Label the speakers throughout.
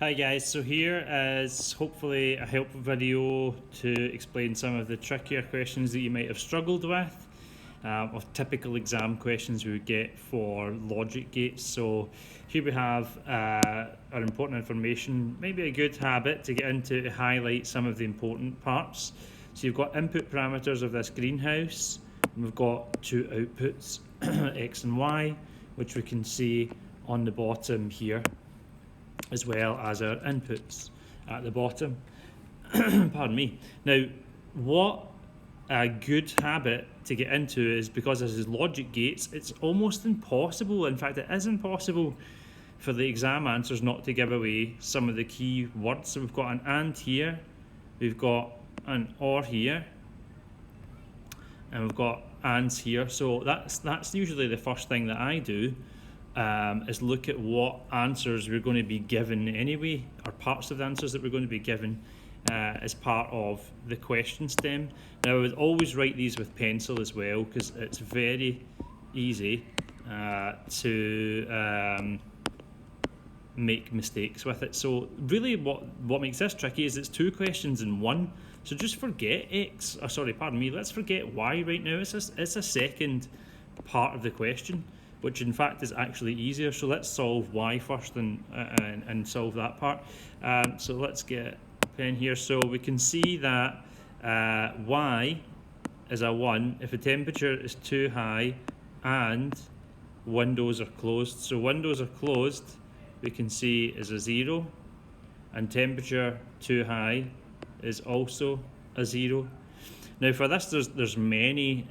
Speaker 1: Hi guys, so here is hopefully a helpful video to explain some of the trickier questions that you might have struggled with, of typical exam questions we would get for logic gates. So here we have our important information, maybe a good habit to get into to highlight some of the important parts. So you've got input parameters of this greenhouse, and we've got two outputs, x and y, which we can see on the bottom here, as well as our inputs at the bottom. Pardon me. Now, what a good habit to get into is, because this is logic gates, it's almost impossible, in fact it is impossible, for the exam answers not to give away some of the key words. So we've got an and here, we've got an or here, and we've got ands here. So that's usually the first thing that I do, is look at what answers we're going to be given anyway, or parts of the answers that we're going to be given as part of the question stem. Now I would always write these with pencil as well, because it's very easy to make mistakes with it. So really what makes this tricky is it's two questions in one. So just forget x, or sorry, pardon me, let's forget y right now. It's a second part of the question, which in fact is actually easier. So let's solve y first and solve that part. So let's get a pen here. So we can see that y is a 1 if the temperature is too high and windows are closed. So windows are closed, we can see is a 0, and temperature too high is also a 0. Now for this, there's many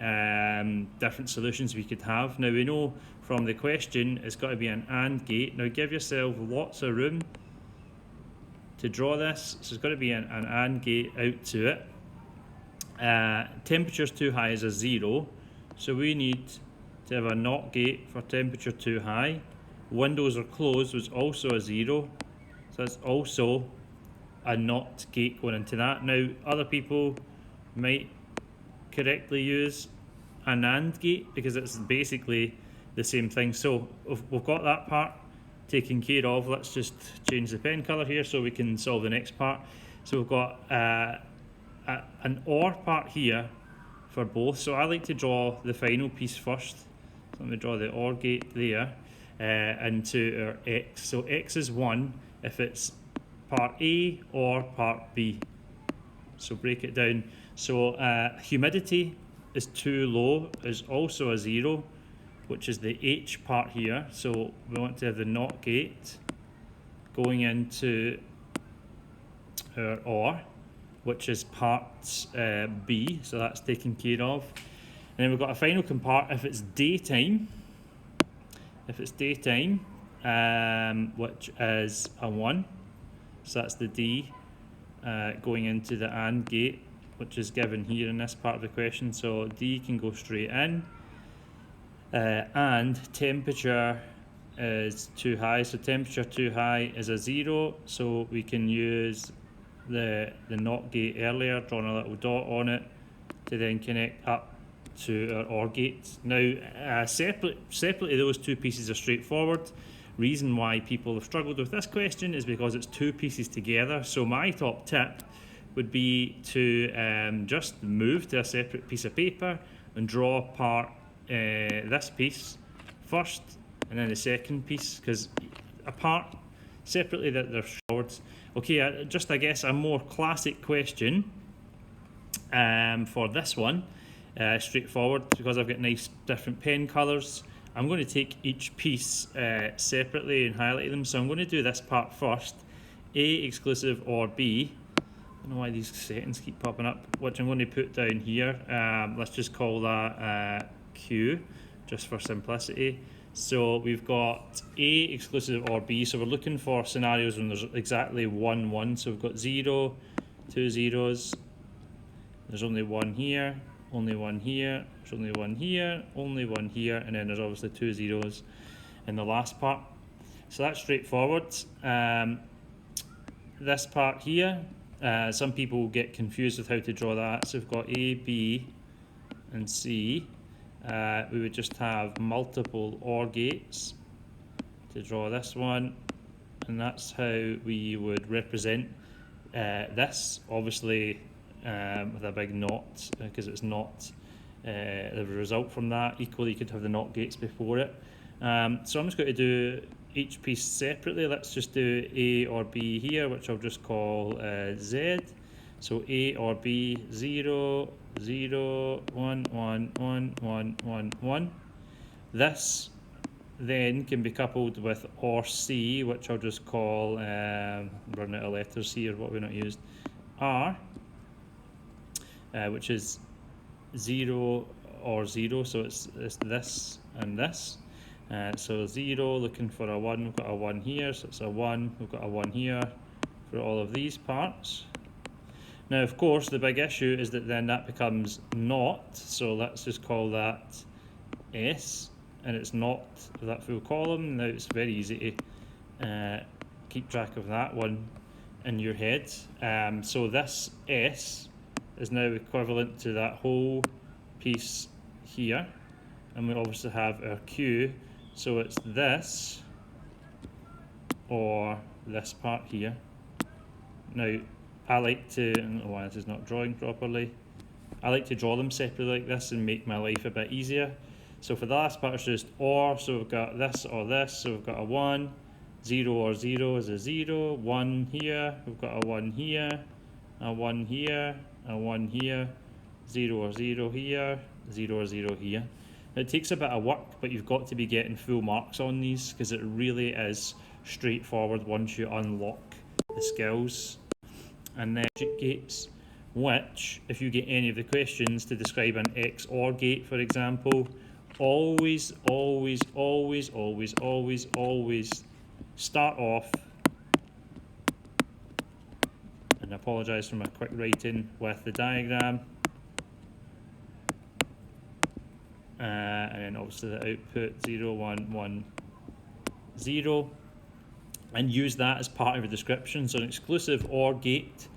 Speaker 1: different solutions we could have. Now we know from the question it's got to be an AND gate. Now give yourself lots of room to draw this. So it's got to be an AND gate out to it. Temperature's too high is a 0, so we need to have a NOT gate for temperature too high. Windows are closed was also a 0, so that's also a NOT gate going into that. Now other people might correctly use an AND gate because it's basically the same thing. So we've got that part taken care of. Let's just change the pen colour here so we can solve the next part. So we've got an OR part here for both. So I like to draw the final piece first. So let me draw the OR gate there into our X. So X is 1 if it's part A or part B. So break it down. So humidity is too low is also a 0, which is the H part here. So we want to have the NOT gate going into our OR, which is part B, so that's taken care of. And then we've got a final compart if it's daytime. If it's daytime, which is a 1, so that's the D going into the AND gate, which is given here in this part of the question. So D can go straight in. And temperature is too high, so temperature too high is a 0, so we can use the NOT gate earlier, drawing a little dot on it to then connect up to our OR gate. Now separately those two pieces are straightforward. Reason why people have struggled with this question is because it's two pieces together. So my top tip would be to just move to a separate piece of paper and draw apart this piece first and then the second piece, because apart separately that they're short. Okay, just I guess a more classic question for this one, straightforward, because I've got nice different pen colours. I'm going to take each piece separately and highlight them. So I'm going to do this part first, A exclusive or B. I don't know why these settings keep popping up, which I'm going to put down here. Let's just call that Q, just for simplicity. So we've got A exclusive or B, so we're looking for scenarios when there's exactly 1 1. So we've got 0, 2 zeros, there's only 1 here, only 1 here, there's only 1 here, only 1 here, and then there's obviously 2 zeros in the last part. So that's straightforward. This part here, some people get confused with how to draw that. So we've got A, B, and C. We would just have multiple OR gates to draw this one, and that's how we would represent this, obviously with a big not, because it's not the result from that. Equally, you could have the not gates before it. So I'm just going to do each piece separately. Let's just do A or B here, which I'll just call Z. So A or B, 0, 0, 1, 1, 1, 1, 1, 1. This then can be coupled with or C, which I'll just call, run out of letters here, what have we not used, R, which is 0 or 0, so it's this and this. So 0, looking for a 1, we've got a 1 here, so it's a 1, we've got a 1 here for all of these parts. Now, of course, the big issue is that then that becomes not, so let's just call that S, and it's not that full column. Now it's very easy to keep track of that one in your head. So this S is now equivalent to that whole piece here, and we obviously have our Q, so it's this or this part here. Now I like to, I don't know why this is not drawing properly, I like to draw them separately like this and make my life a bit easier. So for the last part it's just or, so we've got this or this, so we've got a 1, 0 or 0 is a 0, 1 here, we've got a 1 here, a 1 here, a 1 here, 0 or 0 here, 0 or 0 here. It takes a bit of work, but you've got to be getting full marks on these because it really is straightforward once you unlock the skills. And then logic gates, which, if you get any of the questions to describe an XOR gate, for example, always start off, and I apologise for my quick writing, with the diagram, and then obviously the output 0, 1, 1, 0, and use that as part of your description. So an exclusive OR gate,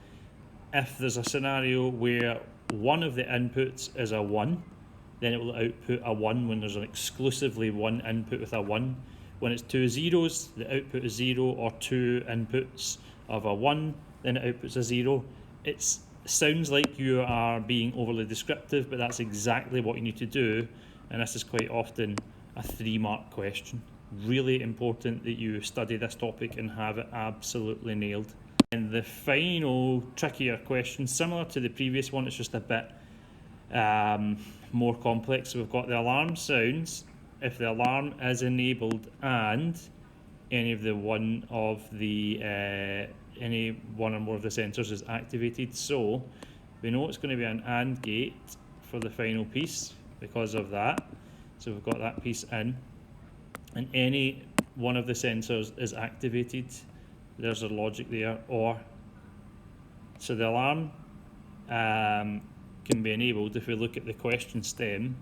Speaker 1: if there's a scenario where one of the inputs is a 1, then it will output a 1 when there's an exclusively one input with a 1. When it's two zeros, the output is 0, or two inputs of a 1, then it outputs a 0. It sounds like you are being overly descriptive, but that's exactly what you need to do, and this is quite often a 3-mark question. Really important that you study this topic and have it absolutely nailed. And the final trickier question, similar to the previous one, it's just a bit more complex. So we've got the alarm sounds if the alarm is enabled and any one or more of the sensors is activated. So we know it's going to be an AND gate for the final piece because of that. So we've got that piece in, and any one of the sensors is activated, there's a logic there, or. So the alarm can be enabled. If we look at the question stem,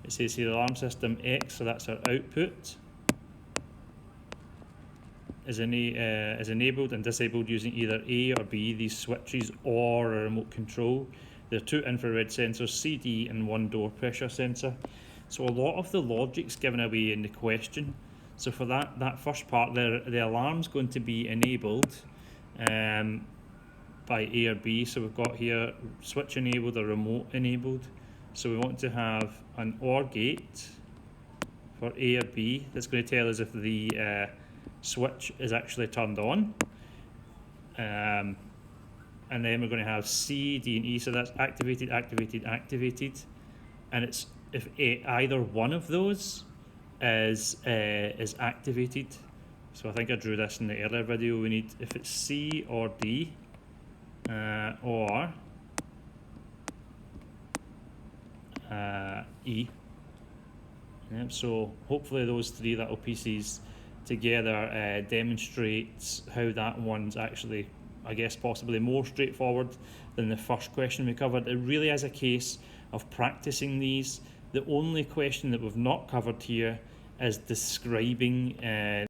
Speaker 1: it says here alarm system X, so that's our output, is enabled and disabled using either A or B, these switches, or a remote control. There are 2 infrared sensors, CD, and 1 door pressure sensor. So a lot of the logic's given away in the question. So for that first part there, the alarm's going to be enabled by A or B. So we've got here switch enabled or remote enabled. So we want to have an OR gate for A or B that's going to tell us if the switch is actually turned on. And then we're going to have C, D, and E. So that's activated, activated, activated. And it's if either one of those is activated. So I think I drew this in the earlier video. We need, if it's C or D, or E. Yep, so hopefully those 3 little pieces together demonstrates how that one's actually, I guess, possibly more straightforward than the first question we covered. It really is a case of practicing these. The only question that we've not covered here is describing